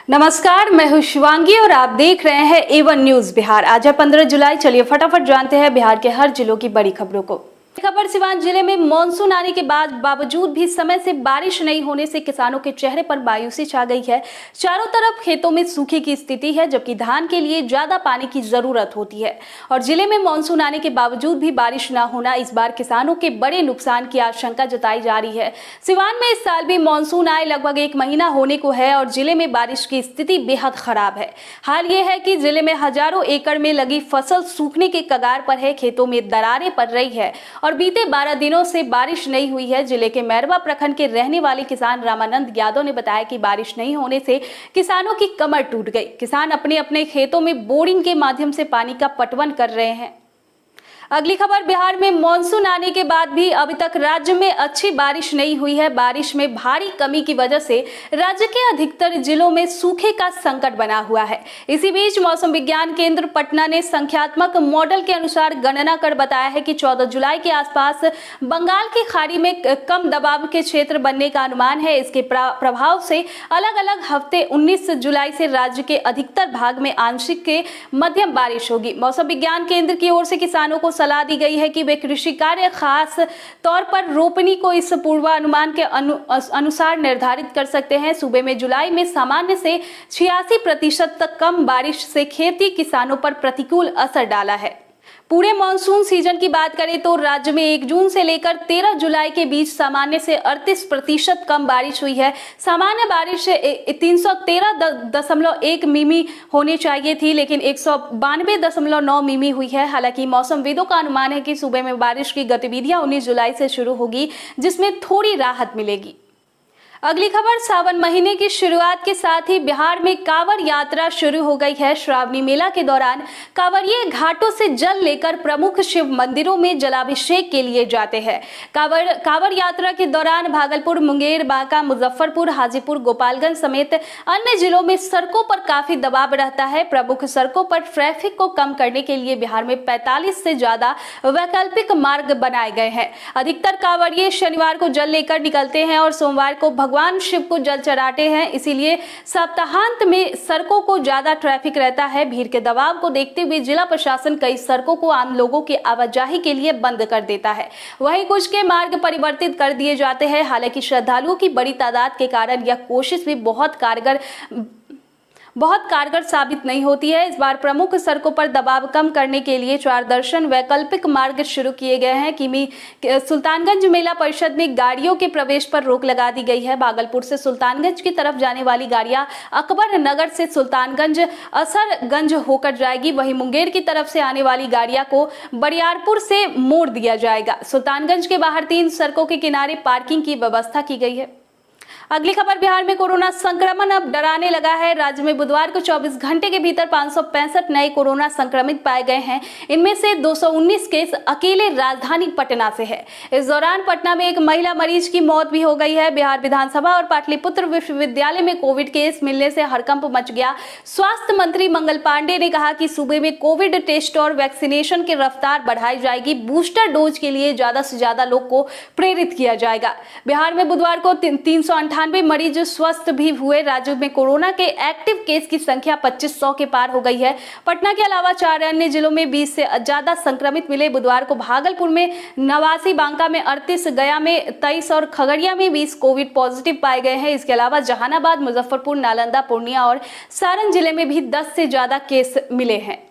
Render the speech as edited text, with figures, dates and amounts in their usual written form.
नमस्कार, मैं हूं शिवांगी और आप देख रहे हैं A1 न्यूज बिहार। आज है 15 जुलाई। चलिए फटाफट जानते हैं बिहार के हर जिलों की बड़ी खबरों को। खबर सिवान जिले में मानसून आने के बावजूद भी समय से बारिश नहीं होने से किसानों के चेहरे पर मायूसी छा गई है। चारों तरफ खेतों में सूखे की स्थिति है, जबकि धान के लिए ज्यादा पानी की जरूरत होती है। और जिले में मानसून आने के बावजूद भी बारिश न होना इस बार किसानों के बड़े नुकसान की आशंका जताई जा रही है। सिवान में इस साल भी मानसून आए लगभग 1 महीना होने को है और जिले में बारिश की स्थिति बेहद खराब है। हाल ये है कि जिले में हजारों एकड़ में लगी फसल सूखने के कगार पर है। खेतों में दरारें पड़ रही है और बीते 12 दिनों से बारिश नहीं हुई है। जिले के मैरवा प्रखंड के रहने वाले किसान रामानंद यादव ने बताया कि बारिश नहीं होने से किसानों की कमर टूट गई। किसान अपने अपने खेतों में बोरिंग के माध्यम से पानी का पटवन कर रहे हैं। अगली खबर, बिहार में मानसून आने के बाद भी अभी तक राज्य में अच्छी बारिश नहीं हुई है। बारिश में भारी कमी की वजह से राज्य के अधिकतर जिलों में सूखे का संकट बना हुआ है। इसी बीच मौसम विज्ञान केंद्र पटना ने संख्यात्मक मॉडल के अनुसार गणना कर बताया है कि 14 जुलाई के आसपास बंगाल की खाड़ी में कम दबाव के क्षेत्र बनने का अनुमान है। इसके प्रभाव से अलग अलग हफ्ते 19 जुलाई से राज्य के अधिकतर भाग में आंशिक के मध्यम बारिश होगी। मौसम विज्ञान केंद्र की ओर से किसानों को सलाह दी गई है कि वे कृषि कार्य खास तौर पर रोपनी को इस पूर्वानुमान के अनुसार निर्धारित कर सकते हैं। सूबे में जुलाई में सामान्य से 86% तक कम बारिश से खेती किसानों पर प्रतिकूल असर डाला है। पूरे मानसून सीजन की बात करें तो राज्य में 1 जून से लेकर 13 जुलाई के बीच सामान्य से 38% कम बारिश हुई है। सामान्य बारिश 313.1 मिमी होनी चाहिए थी, लेकिन 192.9 मिमी हुई है। हालांकि मौसमविदों का अनुमान है कि सूबे में बारिश की गतिविधियां 19 जुलाई से शुरू होगी, जिसमें थोड़ी राहत मिलेगी। अगली खबर, सावन महीने की शुरुआत के साथ ही बिहार में कांवड़ यात्रा शुरू हो गई है। श्रावणी मेला के दौरान कांवड़िए घाटों से जल लेकर प्रमुख शिव मंदिरों में जलाभिषेक के लिए जाते हैं। कांवड़ यात्रा के दौरान भागलपुर, मुंगेर, बांका, मुजफ्फरपुर, हाजीपुर, गोपालगंज समेत अन्य जिलों में सड़कों पर काफी दबाव रहता है। प्रमुख सड़कों पर ट्रैफिक को कम करने के लिए बिहार में 45 से ज्यादा वैकल्पिक मार्ग बनाए गए हैं। अधिकतर कांवड़िए शनिवार को जल लेकर निकलते हैं और सोमवार को भगवान शिव को जल चढ़ाते हैं। इसीलिए सप्ताहांत में सड़कों को ज्यादा ट्रैफिक रहता है। भीड़ के दबाव को देखते हुए जिला प्रशासन कई सड़कों को आम लोगों की आवाजाही के लिए बंद कर देता है। वहीं कुछ के मार्ग परिवर्तित कर दिए जाते हैं। हालांकि श्रद्धालुओं की बड़ी तादाद के कारण यह कोशिश भी बहुत कारगर साबित नहीं होती है। इस बार प्रमुख सड़कों पर दबाव कम करने के लिए 4 दर्शन वैकल्पिक मार्ग शुरू किए गए हैं। किमी सुल्तानगंज मेला परिषद में गाड़ियों के प्रवेश पर रोक लगा दी गई है। भागलपुर से सुल्तानगंज की तरफ जाने वाली गाड़ियां अकबर नगर से सुल्तानगंज असरगंज होकर जाएगी। वहीं मुंगेर की तरफ से आने वाली गाड़ियां को बरियारपुर से मोड़ दिया जाएगा। सुल्तानगंज के बाहर 3 सड़कों के किनारे पार्किंग की व्यवस्था की गई है। अगली खबर, बिहार में कोरोना संक्रमण अब डराने लगा है। राज्य में बुधवार को 24 घंटे के भीतर 565 नए कोरोना संक्रमित पाए गए हैं। इनमें से 219 केस अकेले राजधानी पटना से है। इस दौरान पटना में एक महिला मरीज की मौत भी हो गई है। बिहार विधानसभा और पाटलिपुत्र विश्वविद्यालय में कोविड केस मिलने से हड़कंप मच गया। स्वास्थ्य मंत्री मंगल पांडे ने कहा कि सूबे में कोविड टेस्ट और वैक्सीनेशन की रफ्तार बढ़ाई जाएगी। बूस्टर डोज के लिए ज्यादा से ज्यादा लोग को प्रेरित किया जाएगा। बिहार में बुधवार को 398 मरीज स्वस्थ भी हुए। राज्य में कोरोना के एक्टिव केस की संख्या 2500 के पार हो गई है। पटना के अलावा 4 अन्य जिलों में 20 से ज्यादा संक्रमित मिले। बुधवार को भागलपुर में 89, बांका में 38, गया में 23 और खगड़िया में 20 कोविड पॉजिटिव पाए गए हैं। इसके अलावा जहानाबाद, मुजफ्फरपुर, नालंदा, पूर्णिया और सारण जिले में भी 10 से ज्यादा केस मिले हैं।